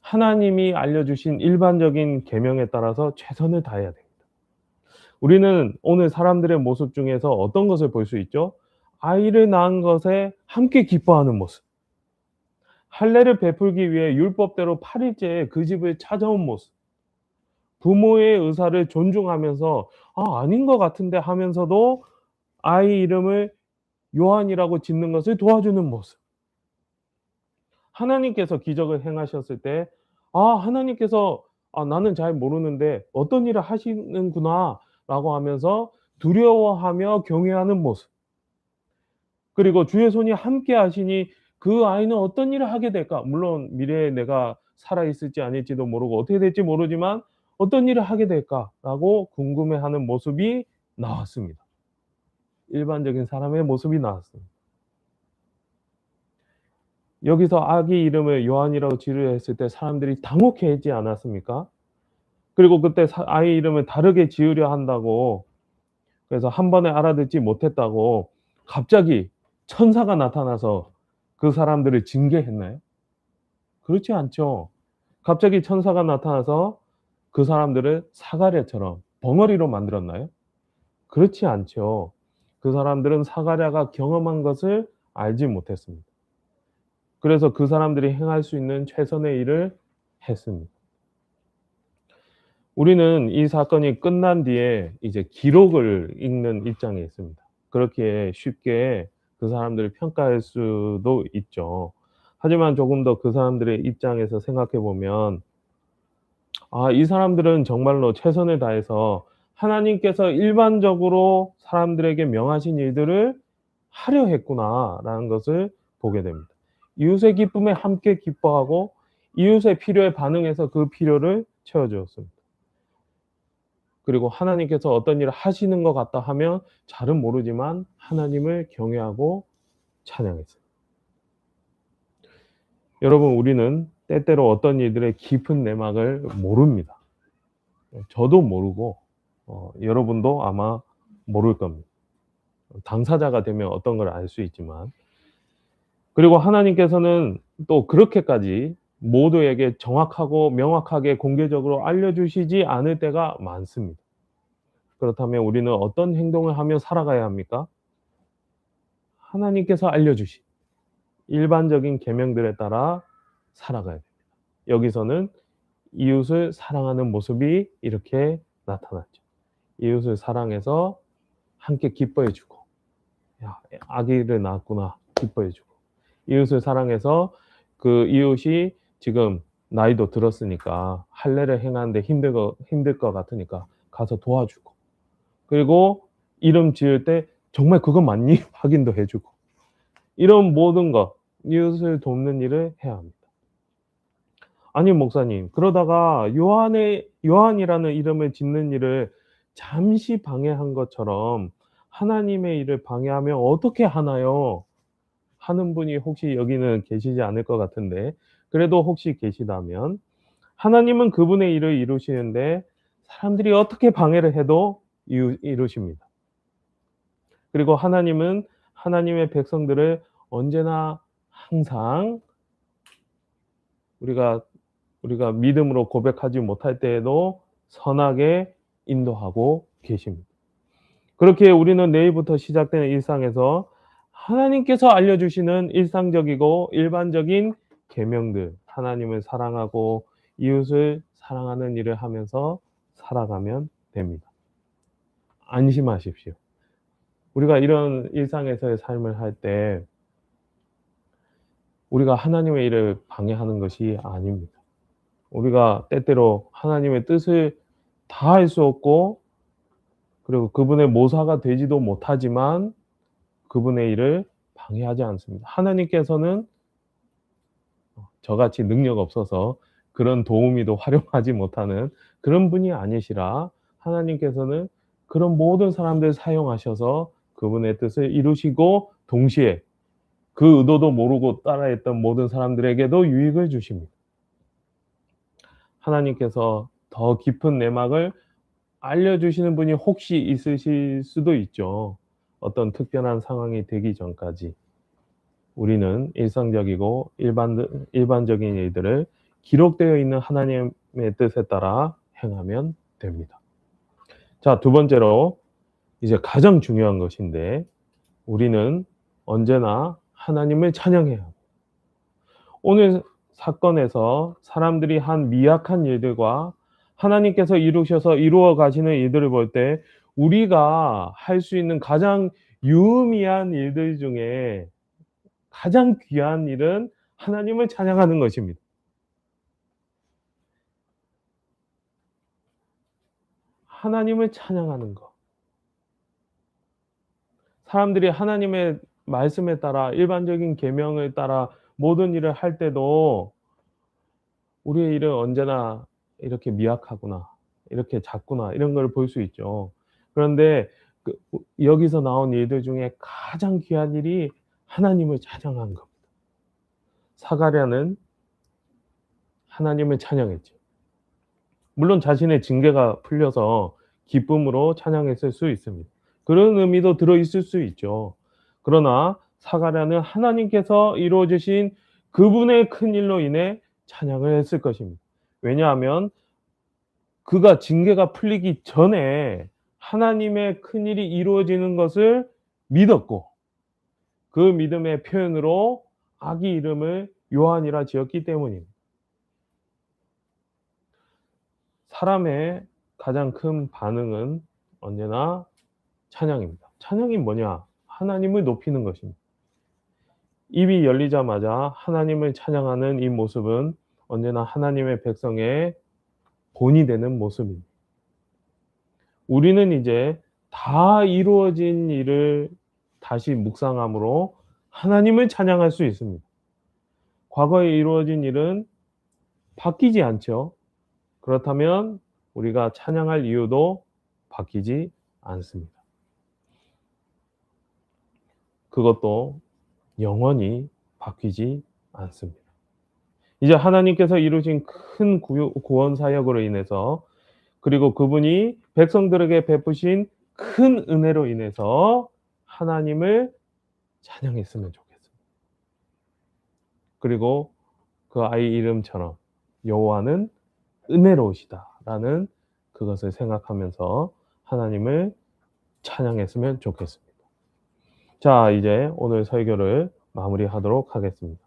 하나님이 알려주신 일반적인 계명에 따라서 최선을 다해야 됩니다. 우리는 오늘 사람들의 모습 중에서 어떤 것을 볼 수 있죠? 아이를 낳은 것에 함께 기뻐하는 모습. 할례를 베풀기 위해 율법대로 8일째에 그 집을 찾아온 모습. 부모의 의사를 존중하면서 '아 아닌 것 같은데.' 하면서도 아이 이름을 요한이라고 짓는 것을 도와주는 모습. 하나님께서 기적을 행하셨을 때 '아 하나님께서 나는 잘 모르는데 어떤 일을 하시는구나.'라고 하면서 두려워하며 경외하는 모습. 그리고 주의 손이 함께 하시니 그 아이는 어떤 일을 하게 될까? 물론 미래에 내가 살아 있을지 아닐지도 모르고 어떻게 될지 모르지만 '어떤 일을 하게 될까?'라고 궁금해하는 모습이 나왔습니다. 일반적인 사람의 모습이 나왔습니다. 여기서 아기 이름을 요한이라고 지으려 했을 때 사람들이 당혹해하지 않았습니까? 그리고 그때 아이 이름을 다르게 지으려 한다고, 그래서 한 번에 알아듣지 못했다고 갑자기 천사가 나타나서 그 사람들을 징계했나요? 그렇지 않죠. 갑자기 천사가 나타나서 그 사람들을 사가랴처럼 벙어리로 만들었나요? 그렇지 않죠. 그 사람들은 사가랴가 경험한 것을 알지 못했습니다. 그래서 그 사람들이 행할 수 있는 최선의 일을 했습니다. 우리는 이 사건이 끝난 뒤에 이제 기록을 읽는 입장에 있습니다. 그렇게 쉽게 그 사람들을 평가할 수도 있죠. 하지만 조금 더 그 사람들의 입장에서 생각해 보면 이 사람들은 정말로 최선을 다해서 하나님께서 일반적으로 사람들에게 명하신 일들을 하려 했구나라는 것을 보게 됩니다. 이웃의 기쁨에 함께 기뻐하고 이웃의 필요에 반응해서 그 필요를 채워 주었습니다. 그리고 하나님께서 어떤 일을 하시는 것 같다 하면 잘은 모르지만 하나님을 경외하고 찬양했어요. 여러분 우리는 때때로 어떤 일들의 깊은 내막을 모릅니다. 저도 모르고 여러분도 아마 모를 겁니다. 당사자가 되면 어떤 걸 알 수 있지만. 그리고 하나님께서는 또 그렇게까지 모두에게 정확하고 명확하게 공개적으로 알려주시지 않을 때가 많습니다. 그렇다면 우리는 어떤 행동을 하며 살아가야 합니까? 하나님께서 알려주신 일반적인 계명들에 따라 살아가야 됩니다. 여기서는 이웃을 사랑하는 모습이 이렇게 나타났죠. 이웃을 사랑해서 함께 기뻐해 주고, 야, 아기를 낳았구나 기뻐해 주고, 이웃을 사랑해서 그 이웃이 지금 나이도 들었으니까 할례를 행하는데 힘들 것 같으니까 가서 도와주고, 그리고 이름 지을 때 정말 그거 맞니? 확인도 해 주고, 이런 모든 것, 이웃을 돕는 일을 해야 합니다. 아니 목사님, 그러다가 요한이라는 이름을 짓는 일을 잠시 방해한 것처럼 하나님의 일을 방해하면 어떻게 하나요? 하는 분이 혹시 여기는 계시지 않을 것 같은데, 그래도 혹시 계시다면 하나님은 그분의 일을 이루시는데 사람들이 어떻게 방해를 해도 이루십니다. 그리고 하나님은 하나님의 백성들을 언제나 항상 우리가 믿음으로 고백하지 못할 때에도 선하게 인도하고 계십니다. 그렇게 우리는 내일부터 시작되는 일상에서 하나님께서 알려주시는 일상적이고 일반적인 계명들, 하나님을 사랑하고 이웃을 사랑하는 일을 하면서 살아가면 됩니다. 안심하십시오. 우리가 이런 일상에서의 삶을 할 때 우리가 하나님의 일을 방해하는 것이 아닙니다. 우리가 때때로 하나님의 뜻을 다 할 수 없고, 그리고 그분의 모사가 되지도 못하지만 그분의 일을 방해하지 않습니다. 하나님께서는 저같이 능력 없어서 그런 도우미도 활용하지 못하는 그런 분이 아니시라, 하나님께서는 그런 모든 사람들 사용하셔서 그분의 뜻을 이루시고 동시에 그 의도도 모르고 따라했던 모든 사람들에게도 유익을 주십니다. 하나님께서 더 깊은 내막을 알려주시는 분이 혹시 있으실 수도 있죠. 어떤 특별한 상황이 되기 전까지 우리는 일상적이고 일반적인 일들을 기록되어 있는 하나님의 뜻에 따라 행하면 됩니다. 자, 두 번째로 이제 가장 중요한 것인데, 우리는 언제나 하나님을 찬양해야 합니다. 오늘 사건에서 사람들이 한 미약한 일들과 하나님께서 이루셔서 이루어 가시는 일들을 볼 때 우리가 할 수 있는 가장 유의미한 일들 중에 가장 귀한 일은 하나님을 찬양하는 것입니다. 하나님을 찬양하는 것. 사람들이 하나님의 말씀에 따라 일반적인 계명을 따라 모든 일을 할 때도 우리의 일은 언제나 이렇게 미약하구나, 이렇게 작구나 이런 걸 볼 수 있죠. 그런데 여기서 나온 일들 중에 가장 귀한 일이 하나님을 찬양한 겁니다. 사가랴는 하나님을 찬양했죠. 물론 자신의 징계가 풀려서 기쁨으로 찬양했을 수 있습니다. 그런 의미도 들어 있을 수 있죠. 그러나 사가랴는 하나님께서 이루어 주신 그분의 큰 일로 인해 찬양을 했을 것입니다. 왜냐하면 그가 징계가 풀리기 전에 하나님의 큰 일이 이루어지는 것을 믿었고, 그 믿음의 표현으로 아기 이름을 요한이라 지었기 때문입니다. 사람의 가장 큰 반응은 언제나 찬양입니다. 찬양이 뭐냐? 하나님을 높이는 것입니다. 입이 열리자마자 하나님을 찬양하는 이 모습은 언제나 하나님의 백성의 본이 되는 모습입니다. 우리는 이제 다 이루어진 일을 다시 묵상함으로 하나님을 찬양할 수 있습니다. 과거에 이루어진 일은 바뀌지 않죠. 그렇다면 우리가 찬양할 이유도 바뀌지 않습니다. 그것도 영원히 바뀌지 않습니다. 이제 하나님께서 이루신 큰 구원 사역으로 인해서, 그리고 그분이 백성들에게 베푸신 큰 은혜로 인해서 하나님을 찬양했으면 좋겠습니다. 그리고 그 아이 이름처럼 여호와는 은혜로우시다라는 그것을 생각하면서 하나님을 찬양했으면 좋겠습니다. 자, 이제 오늘 설교를 마무리하도록 하겠습니다.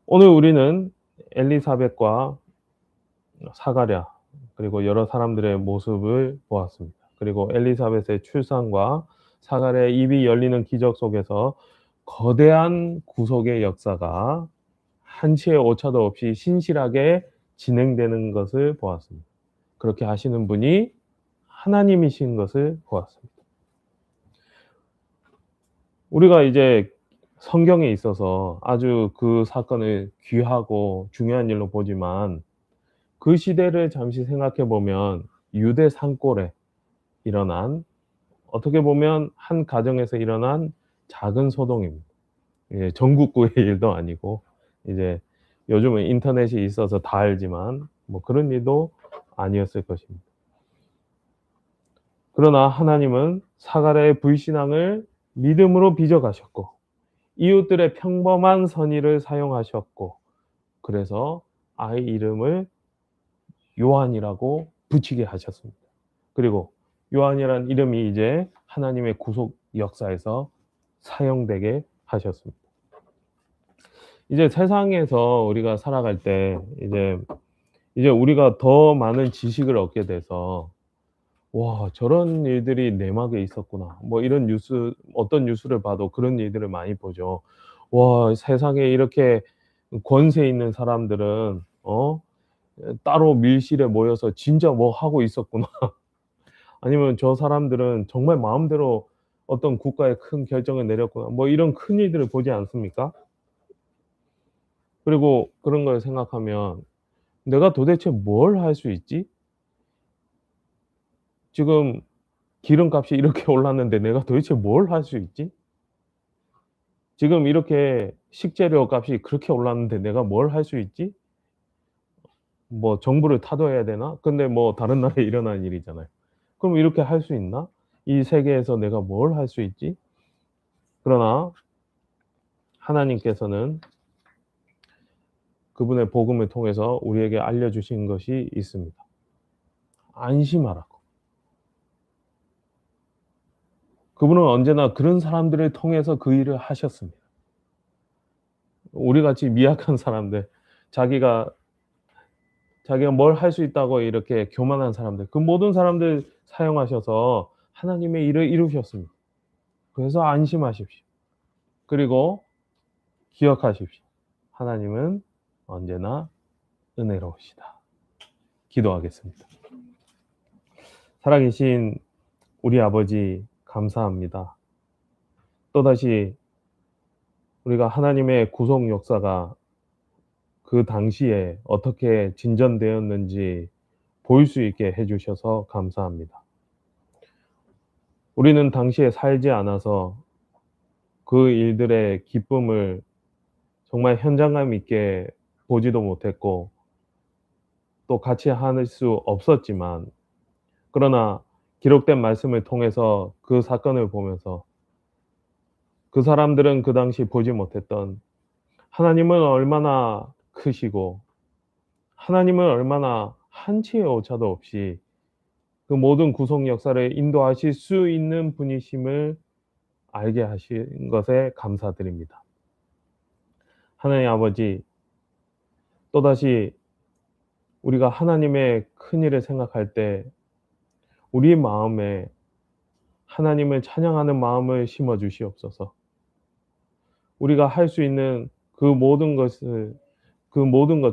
오늘 우리는 엘리사벳과 사가랴 그리고 여러 사람들의 모습을 보았습니다. 그리고 엘리사벳의 출산과 사가랴의 입이 열리는 기적 속에서 거대한 구속의 역사가 한치의 오차도 없이 신실하게 진행되는 것을 보았습니다. 그렇게 하시는 분이 하나님이신 것을 보았습니다. 우리가 이제 성경에 있어서 아주 그 사건을 귀하고 중요한 일로 보지만, 그 시대를 잠시 생각해 보면 유대 산골에 일어난, 어떻게 보면 한 가정에서 일어난 작은 소동입니다. 예, 전국구의 일도 아니고, 이제 요즘은 인터넷이 있어서 다 알지만 뭐 그런 일도 아니었을 것입니다. 그러나 하나님은 사가랴의 불신앙을 믿음으로 빚어가셨고, 이웃들의 평범한 선의를 사용하셨고, 그래서 아이 이름을 요한이라고 붙이게 하셨습니다. 그리고 요한이라는 이름이 이제 하나님의 구속 역사에서 사용되게 하셨습니다. 이제 세상에서 우리가 살아갈 때 이제 우리가 더 많은 지식을 얻게 돼서, 와, 저런 일들이 내막에 있었구나, 뭐 이런 뉴스, 어떤 뉴스를 봐도 그런 일들을 많이 보죠. 와, 세상에 이렇게 권세 있는 사람들은 따로 밀실에 모여서 진짜 뭐 하고 있었구나. 아니면 저 사람들은 정말 마음대로 어떤 국가에 큰 결정을 내렸구나, 뭐 이런 큰 일들을 보지 않습니까? 그리고 그런 걸 생각하면 '내가 도대체 뭘 할 수 있지? 지금 기름값이 이렇게 올랐는데 내가 도대체 뭘 할 수 있지? 지금 이렇게 식재료 값이 그렇게 올랐는데 내가 뭘 할 수 있지? 뭐 정부를 타도해야 되나?' 근데 뭐 다른 나라에 일어난 일이잖아요. 그럼 이렇게 할 수 있나? 이 세계에서 내가 뭘 할 수 있지? 그러나 하나님께서는 그분의 복음을 통해서 우리에게 알려주신 것이 있습니다. 안심하라고. 그분은 언제나 그런 사람들을 통해서 그 일을 하셨습니다. 우리같이 미약한 사람들, 자기가 뭘 할 수 있다고 이렇게 교만한 사람들, 그 모든 사람들 사용하셔서 하나님의 일을 이루셨습니다. 그래서 안심하십시오. 그리고 기억하십시오. 하나님은 언제나 은혜로우시다. 기도하겠습니다. 살아계신 우리 아버지 감사합니다. 또다시 우리가 하나님의 구속 역사가 그 당시에 어떻게 진전되었는지 보일 수 있게 해주셔서 감사합니다. 우리는 당시에 살지 않아서 그 일들의 기쁨을 정말 현장감 있게 보지도 못했고 또 같이 할 수 없었지만, 그러나 기록된 말씀을 통해서 그 사건을 보면서 그 사람들은 그 당시 보지 못했던 하나님은 얼마나 크시고 하나님은 얼마나 한치의 오차도 없이 그 모든 구속 역사를 인도하실 수 있는 분이심을 알게 하신 것에 감사드립니다. 하나님 아버지, 또다시 우리가 하나님의 큰일을 생각할 때 우리 마음에 하나님을 찬양하는 마음을 심어 주시옵소서. 우리가 할 수 있는 그 모든 것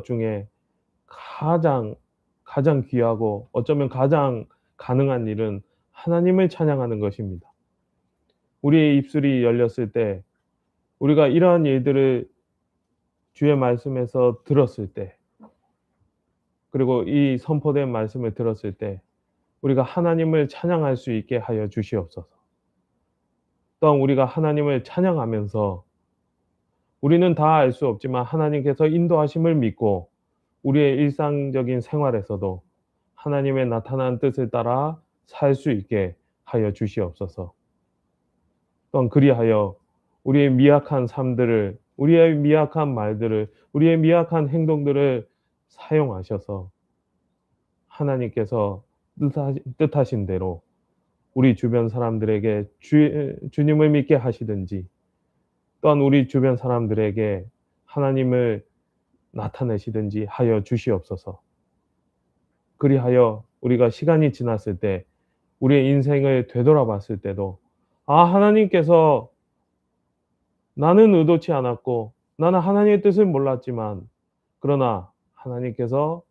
중에 가장 귀하고 어쩌면 가장 가능한 일은 하나님을 찬양하는 것입니다. 우리의 입술이 열렸을 때, 우리가 이러한 일들을 주의 말씀에서 들었을 때, 그리고 이 선포된 말씀을 들었을 때 우리가 하나님을 찬양할 수 있게 하여 주시옵소서. 또한 우리가 하나님을 찬양하면서 우리는 다 알 수 없지만 하나님께서 인도하심을 믿고 우리의 일상적인 생활에서도 하나님의 나타난 뜻을 따라 살 수 있게 하여 주시옵소서. 또한 그리하여 우리의 미약한 삶들을, 우리의 미약한 말들을, 우리의 미약한 행동들을 사용하셔서 하나님께서 뜻하신 대로 우리 주변 사람들에게 주님을 믿게 하시든지, 또한 우리 주변 사람들에게 하나님을 나타내시든지 하여 주시옵소서. 그리하여 우리가 시간이 지났을 때 우리의 인생을 되돌아봤을 때도 하나님께서 나는 의도치 않았고 나는 하나님의 뜻을 몰랐지만 그러나 하나님께서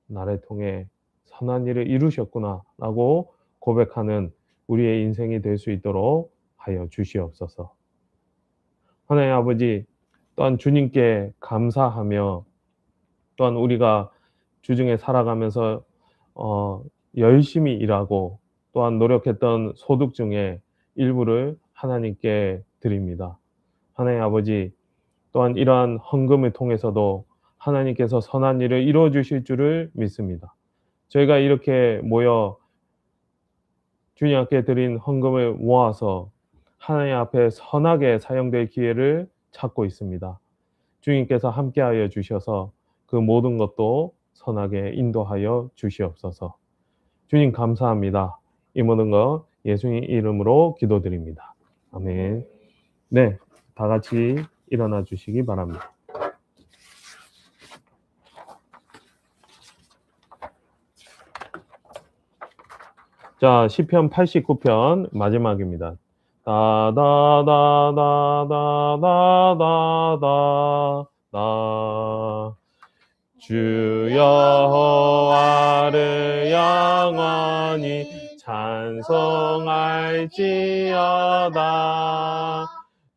나를 통해 선한 일을 이루셨구나 라고 고백하는 우리의 인생이 될 수 있도록 하여 주시옵소서. 하나님 아버지, 또한 주님께 감사하며 또한 우리가 주중에 살아가면서 열심히 일하고 또한 노력했던 소득 중에 일부를 하나님께 드립니다. 하나님 아버지, 또한 이러한 헌금을 통해서도 하나님께서 선한 일을 이루어 주실 줄을 믿습니다. 저희가 이렇게 모여 주님 앞에 드린 헌금을 모아서 하나님 앞에 선하게 사용될 기회를 찾고 있습니다. 주님께서 함께하여 주셔서 그 모든 것도 선하게 인도하여 주시옵소서. 주님 감사합니다. 이 모든 것 예수님 이름으로 기도드립니다. 아멘. 네, 다 같이 일어나 주시기 바랍니다. 자, 시편 89편 마지막입니다. 다다다다다다다다다 주 여호와를 영원히 찬송할지어다.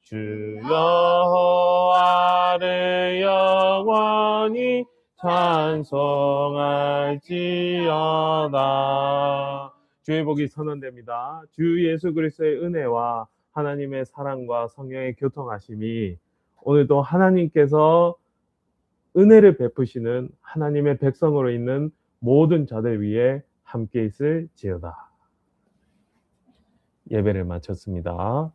주 여호와를 영원히 찬송할지어다. 주의 복이 선언됩니다. 주 예수 그리스도의 은혜와 하나님의 사랑과 성령의 교통하심이 오늘도 하나님께서 은혜를 베푸시는 하나님의 백성으로 있는 모든 자들 위에 함께 있을지어다. 예배를 마쳤습니다.